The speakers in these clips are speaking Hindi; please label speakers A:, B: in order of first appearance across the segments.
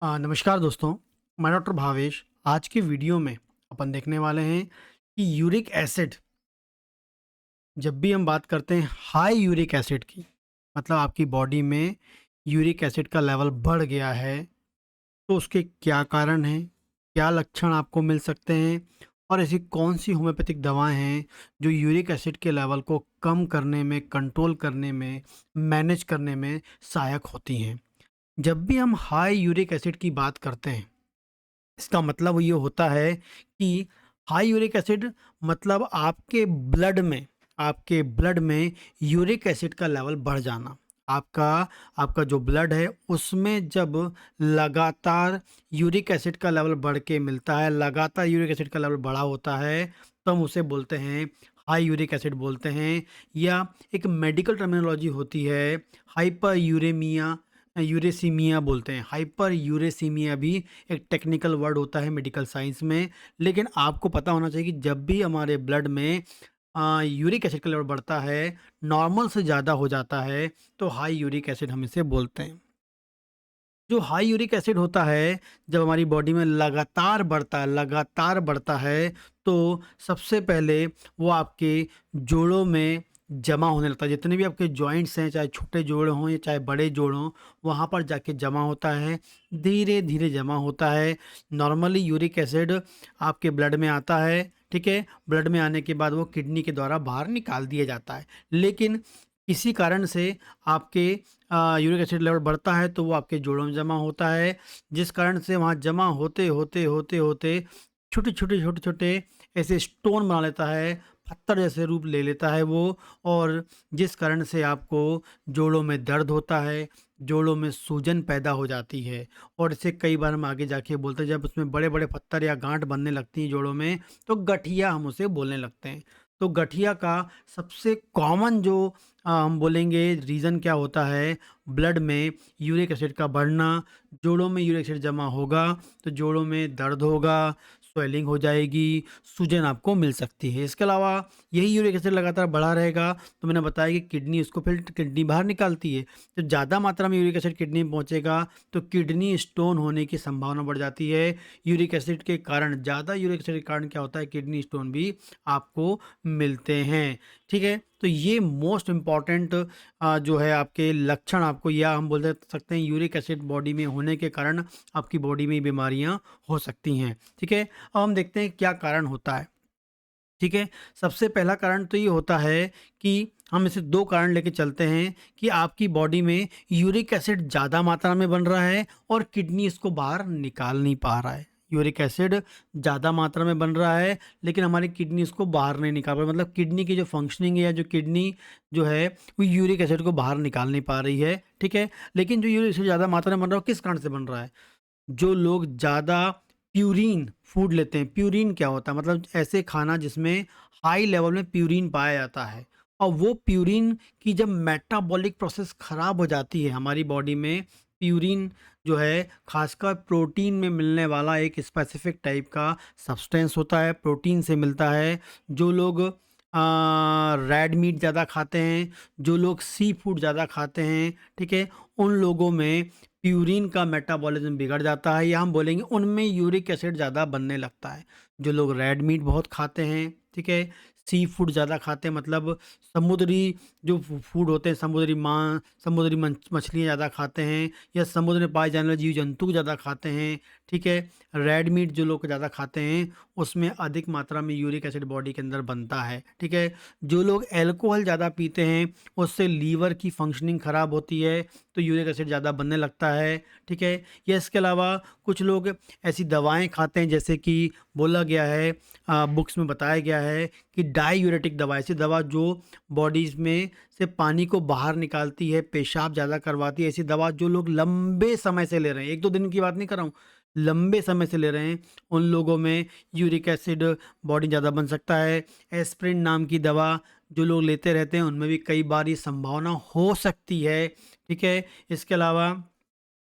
A: नमस्कार दोस्तों, मैं डॉक्टर भावेश। आज की वीडियो में अपन देखने वाले हैं कि यूरिक एसिड, जब भी हम बात करते हैं हाई यूरिक एसिड की, मतलब आपकी बॉडी में यूरिक एसिड का लेवल बढ़ गया है, तो उसके क्या कारण हैं, क्या लक्षण आपको मिल सकते हैं और ऐसी कौन सी होम्योपैथिक दवाएं हैं जो यूरिक एसिड के लेवल को कम करने में, कंट्रोल करने में, मैनेज करने में सहायक होती हैं। जब भी हम हाई यूरिक एसिड की बात करते हैं, इसका मतलब ये होता है कि हाई यूरिक एसिड मतलब आपके ब्लड में यूरिक एसिड का लेवल बढ़ जाना। आपका आपका जो ब्लड है उसमें जब लगातार यूरिक एसिड का लेवल बढ़ के मिलता है, लगातार यूरिक एसिड का लेवल बढ़ा होता है, तो हम उसे बोलते हैं हाई यूरिक एसिड बोलते हैं। या एक मेडिकल टर्मिनोलॉजी होती है हाइपर यूरेमिया, यूरेसीमिया बोलते हैं। हाइपर यूरेसीमिया भी एक टेक्निकल वर्ड होता है मेडिकल साइंस में। लेकिन आपको पता होना चाहिए कि जब भी हमारे ब्लड में यूरिक एसिड का लेवल बढ़ता है, नॉर्मल से ज़्यादा हो जाता है, तो हाई यूरिक एसिड हम इसे बोलते हैं। जो हाई यूरिक एसिड होता है, जब हमारी बॉडी में लगातार बढ़ता है, तो सबसे पहले वो आपके जोड़ों में जमा होने लगता है। जितने भी आपके जॉइंट्स हैं, चाहे छोटे जोड़ हों या चाहे बड़े जोड़ हों, वहाँ पर जाके जमा होता है, धीरे-धीरे जमा होता है। नॉर्मली यूरिक एसिड आपके ब्लड में आता है, ठीक है? ब्लड में आने के बाद वो किडनी के द्वारा बाहर निकाल दिया जाता है। लेकिन किसी कारण से आपके यूरिक एसिड लेवल बढ़ता है, तो वो आपके जोड़ों में जमा होता है, जिस कारण से वहाँ जमा होते छोटे-छोटे ऐसे स्टोन बना लेता है, पत्थर जैसे रूप ले लेता है वो। और जिस कारण से आपको जोड़ों में दर्द होता है, जोड़ों में सूजन पैदा हो जाती है। और इसे कई बार हम आगे जाके बोलते हैं, जब उसमें बड़े-बड़े पत्थर या गाँठ बनने लगती हैं जोड़ों में, तो गठिया हम उसे बोलने लगते हैं। तो गठिया का सबसे कॉमन जो हम बोलेंगे रीज़न क्या होता है, ब्लड में यूरिक एसिड का बढ़ना। जोड़ों में यूरिक एसिड जमा होगा, तो जोड़ों में दर्द होगा, स्वेलिंग हो जाएगी, सूजन आपको मिल सकती है। इसके अलावा यही यूरिक एसिड लगातार बढ़ा रहेगा, तो मैंने बताया कि किडनी उसको फिर किडनी बाहर निकालती है। तो ज़्यादा मात्रा में यूरिक एसिड किडनी में पहुँचेगा, तो किडनी स्टोन होने की संभावना बढ़ जाती है। यूरिक एसिड के कारण, ज़्यादा यूरिक एसिड के कारण क्या होता है, किडनी स्टोन भी आपको मिलते हैं। ठीक है? तो ये मोस्ट इम्पॉर्टेंट जो है आपके लक्षण, आपको या हम बोल सकते हैं यूरिक एसिड बॉडी में होने के कारण आपकी बॉडी में बीमारियां हो सकती हैं। ठीक है? अब हम देखते हैं क्या कारण होता है। ठीक है? सबसे पहला कारण तो ये होता है कि हम इसे 2 कारण लेके चलते हैं कि आपकी बॉडी में यूरिक एसिड ज़्यादा मात्रा में बन रहा है और किडनी इसको बाहर निकाल नहीं पा रहा है। यूरिक एसिड ज़्यादा मात्रा में बन रहा है, लेकिन हमारी किडनी इसको बाहर नहीं निकाल पा रही। मतलब किडनी की जो फंक्शनिंग है, या जो किडनी जो है, वो यूरिक एसिड को बाहर निकाल नहीं पा रही है। ठीक है? लेकिन जो यूरिक एसिड ज़्यादा मात्रा में बन रहा है, वो किस कारण से बन रहा है? जो लोग ज़्यादा प्यूरिन फूड लेते हैं। प्यूरिन क्या होता है? मतलब ऐसे खाना जिसमें हाई लेवल में प्यूरिन पाया जाता है, और वो प्यूरिन की जब मेटाबॉलिक प्रोसेस ख़राब हो जाती है हमारी बॉडी में, प्यूरिन जो है खासकर प्रोटीन में मिलने वाला एक स्पेसिफिक टाइप का सब्सटेंस होता है, प्रोटीन से मिलता है। जो लोग रेड मीट ज़्यादा खाते हैं, जो लोग सी फूड ज़्यादा खाते हैं, ठीक है, उन लोगों में प्यूरिन का मेटाबॉलिज्म बिगड़ जाता है, या हम बोलेंगे उनमें यूरिक एसिड ज़्यादा बनने लगता है। जो लोग रेड मीट बहुत खाते हैं, ठीक है, सी फूड ज़्यादा खाते हैं, मतलब समुद्री जो फूड होते हैं, समुद्री मांस, समुद्री मछलियाँ ज़्यादा खाते हैं, या समुद्र में पाए जाने वाले जीव जंतु ज़्यादा खाते हैं, ठीक है। रेड मीट जो लोग ज़्यादा खाते हैं, उसमें अधिक मात्रा में यूरिक एसिड बॉडी के अंदर बनता है, ठीक है। जो लोग अल्कोहल ज़्यादा पीते हैं, उससे लीवर की फंक्शनिंग ख़राब होती है, तो यूरिक एसिड ज़्यादा बनने लगता है, ठीक है। या इसके अलावा कुछ लोग ऐसी दवाएँ खाते हैं, जैसे कि बोला गया है, बुक्स में बताया गया है कि डाययूरेटिक दवा, ऐसी दवा जो बॉडीज़ में से पानी को बाहर निकालती है, पेशाब ज़्यादा करवाती है, ऐसी दवा जो लोग लंबे समय से ले रहे हैं, 1-2 दिन की बात नहीं कर रहा हूँ, लंबे समय से ले रहे हैं, उन लोगों में यूरिक एसिड बॉडी ज़्यादा बन सकता है। एस्प्रिन नाम की दवा जो लोग लेते रहते हैं, उनमें भी कई बार ये संभावना हो सकती है, ठीक है। इसके अलावा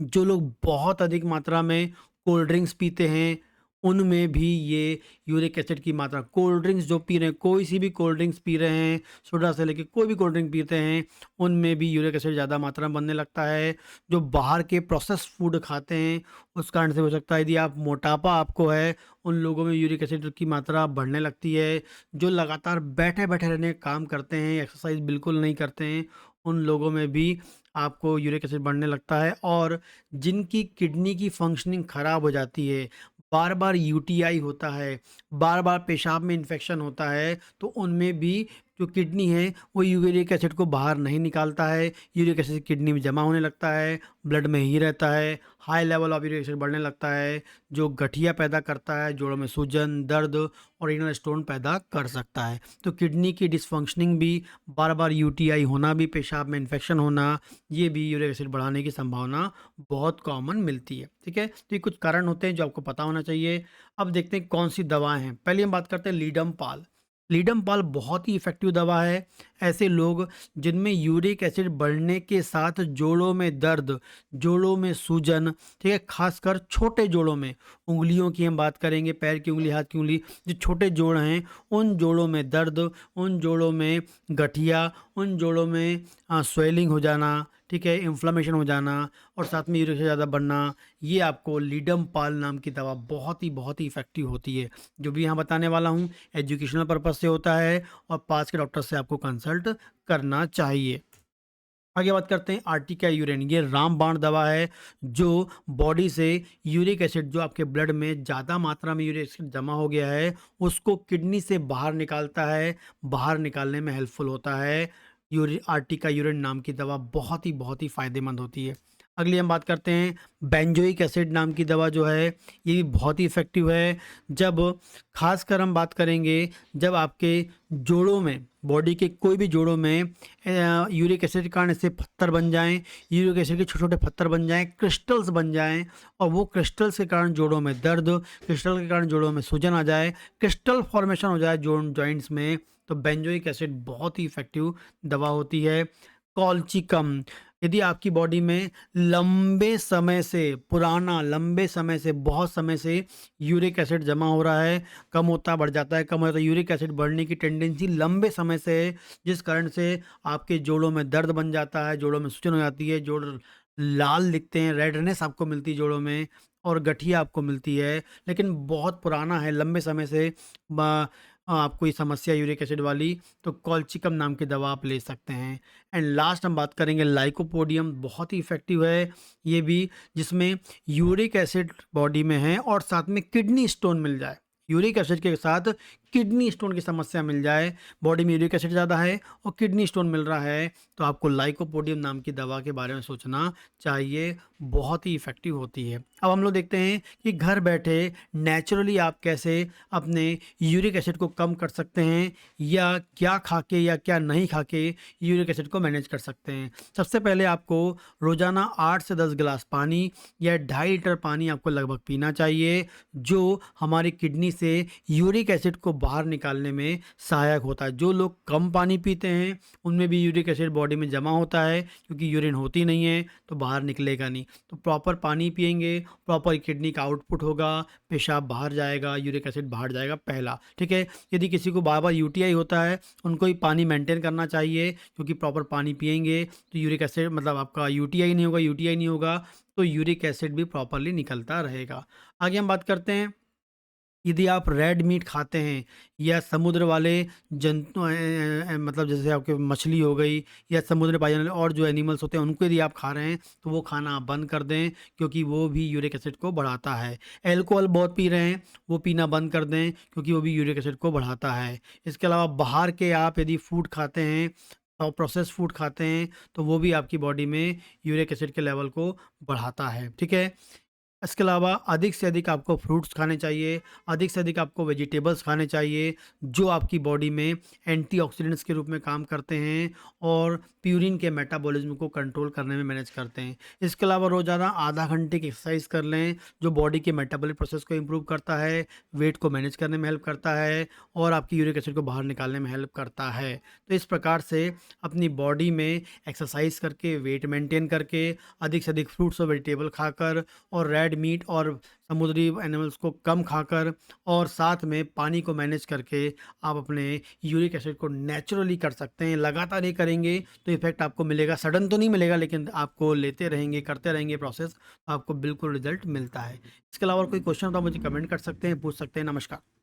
A: जो लोग बहुत अधिक मात्रा में कोल्ड ड्रिंक्स पीते हैं, उनमें भी ये यूरिक एसिड की मात्रा, कोल्ड ड्रिंक्स जो पी रहे हैं, कोई सी भी कोल्ड ड्रिंक्स पी रहे हैं, सोडा से लेके कोई भी कोल्ड ड्रिंक पीते हैं, उनमें भी यूरिक एसिड ज़्यादा मात्रा में बनने लगता है। जो बाहर के प्रोसेस फूड खाते हैं, उस कारण से हो सकता है। यदि आप मोटापा आपको है, उन लोगों में यूरिक एसिड की मात्रा बढ़ने लगती है। जो लगातार बैठे-बैठे रहने का काम करते हैं, एक्सरसाइज़ बिल्कुल नहीं करते हैं, उन लोगों में भी आपको यूरिक एसिड बढ़ने लगता है। और जिनकी किडनी की फंक्शनिंग खराब हो जाती है, बार-बार यूटीआई होता है, बार-बार पेशाब में इन्फेक्शन होता है, तो उनमें भी जो किडनी है वो यूरिक एसिड को बाहर नहीं निकालता है, यूरिक एसिड किडनी में जमा होने लगता है, ब्लड में ही रहता है, high level of uric acid बढ़ने लगता है, जो गठिया पैदा करता है, जोड़ों में सूजन, दर्द और रीनल स्टोन पैदा कर सकता है। तो किडनी की डिसफंक्शनिंग भी, बार-बार यूटीआई होना भी, पेशाब में इन्फेक्शन होना, ये भी यूरिक एसिड बढ़ाने की संभावना बहुत कॉमन मिलती है। ठीक है? तो ये कुछ कारण होते हैं जो आपको पता होना चाहिए। अब देखते हैं कौन सी दवाएँ हैं। पहले हम बात करते हैं लीडम-पाल। लीडम-पाल बहुत ही इफ़ेक्टिव दवा है। ऐसे लोग जिनमें यूरिक एसिड बढ़ने के साथ जोड़ों में दर्द, जोड़ों में सूजन, ठीक है? ख़ासकर छोटे जोड़ों में, उँगलियों की हम बात करेंगे, पैर की उँगली, हाथ की उँगली, जो छोटे जोड़ हैं, उन जोड़ों में दर्द, उन जोड़ों में गठिया, उन जोड़ों में स्वेलिंग हो जाना, ठीक है? इन्फ्लेमेशन हो जाना और साथ में यूरिक एसिड ज़्यादा बढ़ना, ये आपको लीडम-पाल नाम की दवा बहुत ही इफ़ेक्टिव होती है। जो भी यहाँ बताने वाला हूँ, एजुकेशनल पर्पज़ से होता है और पास के डॉक्टर से आपको कंसल्ट करना चाहिए। आगे बात करते हैं आर्टिका यूरेन। ये रामबाण दवा है जो बॉडी से यूरिक एसिड, जो आपके ब्लड में ज़्यादा मात्रा में यूरिक एसिड जमा हो गया है, उसको किडनी से बाहर निकालता है, बाहर निकालने में हेल्पफुल होता है। आर्टिका यूरेन नाम की दवा बहुत ही फ़ायदेमंद होती है। अगली हम बात करते हैं बेंजोइक एसिड नाम की दवा, जो है ये भी बहुत ही इफ़ेक्टिव है। जब खासकर हम बात करेंगे, जब आपके जोड़ों में, बॉडी के कोई भी जोड़ों में यूरिक एसिड के कारण ऐसे पत्थर बन जाएँ, यूरिक एसिड के छोटे-छोटे पत्थर बन जाएँ, क्रिस्टल्स बन जाएँ और वो क्रिस्टल्स के कारण जोड़ों में दर्द, क्रिस्टल के कारण जोड़ों में सूजन आ जाए, क्रिस्टल फॉर्मेशन हो जाए जॉइंट्स में, तो बेंजोइक एसिड बहुत ही इफ़ेक्टिव दवा होती है। कॉल्चिकम, यदि आपकी बॉडी में लंबे समय से, लंबे समय से, बहुत समय से यूरिक एसिड जमा हो रहा है, कम होता बढ़ जाता है, कम होता है, यूरिक एसिड बढ़ने की टेंडेंसी लंबे समय से है, जिस कारण से आपके जोड़ों में दर्द बन जाता है, जोड़ों में सूजन हो जाती है, जोड़ लाल दिखते हैं, रेडनेस आपको मिलती है जोड़ों में और गठिया आपको मिलती है, लेकिन बहुत पुराना है, लंबे समय से आपको ये समस्या यूरिक एसिड वाली, तो कॉल्चिकम नाम की दवा आप ले सकते हैं। एंड लास्ट हम बात करेंगे लाइकोपोडियम, बहुत ही इफ़ेक्टिव है ये भी, जिसमें यूरिक एसिड बॉडी में है और साथ में किडनी स्टोन मिल जाए, यूरिक एसिड के साथ किडनी स्टोन की समस्या मिल जाए, बॉडी में यूरिक एसिड ज़्यादा है और किडनी स्टोन मिल रहा है, तो आपको लाइकोपोडियम नाम की दवा के बारे में सोचना चाहिए, बहुत ही इफ़ेक्टिव होती है। अब हम लोग देखते हैं कि घर बैठे नेचुरली आप कैसे अपने यूरिक एसिड को कम कर सकते हैं, या क्या खा के या क्या नहीं खा के यूरिक एसिड को मैनेज कर सकते हैं। सबसे पहले आपको रोज़ाना 8 से 10 गिलास पानी या 2.5 लीटर पानी आपको लगभग पीना चाहिए, जो हमारी किडनी से यूरिक एसिड को बाहर निकालने में सहायक होता है। जो लोग कम पानी पीते हैं, उनमें भी यूरिक एसिड बॉडी में जमा होता है, क्योंकि यूरिन होती नहीं है, तो बाहर निकलेगा नहीं। तो प्रॉपर पानी पिएँगे, प्रॉपर किडनी का आउटपुट होगा, पेशाब बाहर जाएगा, यूरिक एसिड बाहर जाएगा, पहला, ठीक है। यदि किसी को बार-बार यूटीआई होता है, उनको भी पानी मेंटेन करना चाहिए, क्योंकि प्रॉपर पानी पिएँगे तो यूरिक एसिड, मतलब आपका यूटीआई नहीं होगा, तो यूरिक एसिड भी प्रॉपर्ली निकलता रहेगा। आगे हम बात करते हैं, यदि आप रेड मीट खाते हैं या समुद्र वाले जंतु, मतलब जैसे आपके मछली हो गई या समुद्र में पाए जाने वाले और जो एनिमल्स होते हैं, उनको यदि आप खा रहे हैं, तो वो खाना आप बंद कर दें, क्योंकि वो भी यूरिक एसिड को बढ़ाता है। अल्कोहल बहुत पी रहे हैं, वो पीना बंद कर दें, क्योंकि वो भी यूरिक एसिड को बढ़ाता है। इसके अलावा बाहर के आप यदि फूड खाते हैं और प्रोसेस्ड फूड खाते हैं, तो वो भी आपकी बॉडी में यूरिक एसिड के लेवल को बढ़ाता है, ठीक है। इसके अलावा अधिक से अधिक आपको फ्रूट्स खाने चाहिए, अधिक से अधिक आपको वेजिटेबल्स खाने चाहिए, जो आपकी बॉडी में एंटीऑक्सीडेंट्स के रूप में काम करते हैं और प्यूरिन के मेटाबॉलिज्म को कंट्रोल करने में मैनेज करते हैं। इसके अलावा रोज़ाना आधा घंटे की एक्सरसाइज कर लें, जो बॉडी के मेटाबॉलिक प्रोसेस को इम्प्रूव करता है, वेट को मैनेज करने में हेल्प करता है और आपकी यूरिक एसिड को बाहर निकालने में हेल्प करता है। तो इस प्रकार से अपनी बॉडी में एक्सरसाइज करके, वेट मेंटेन करके, अधिक से अधिक फ्रूट्स और वेजिटेबल खाकर और रेड रेड मीट और समुद्री एनिमल्स को कम खाकर और साथ में पानी को मैनेज करके आप अपने यूरिक एसिड को नेचुरली कर सकते हैं। लगातार ये करेंगे तो इफ़ेक्ट आपको मिलेगा, सडन तो नहीं मिलेगा लेकिन आपको लेते रहेंगे, करते रहेंगे प्रोसेस, तो आपको बिल्कुल रिज़ल्ट मिलता है। इसके अलावा और कोई क्वेश्चन हो तो आप मुझे कमेंट कर सकते हैं, पूछ सकते हैं। नमस्कार।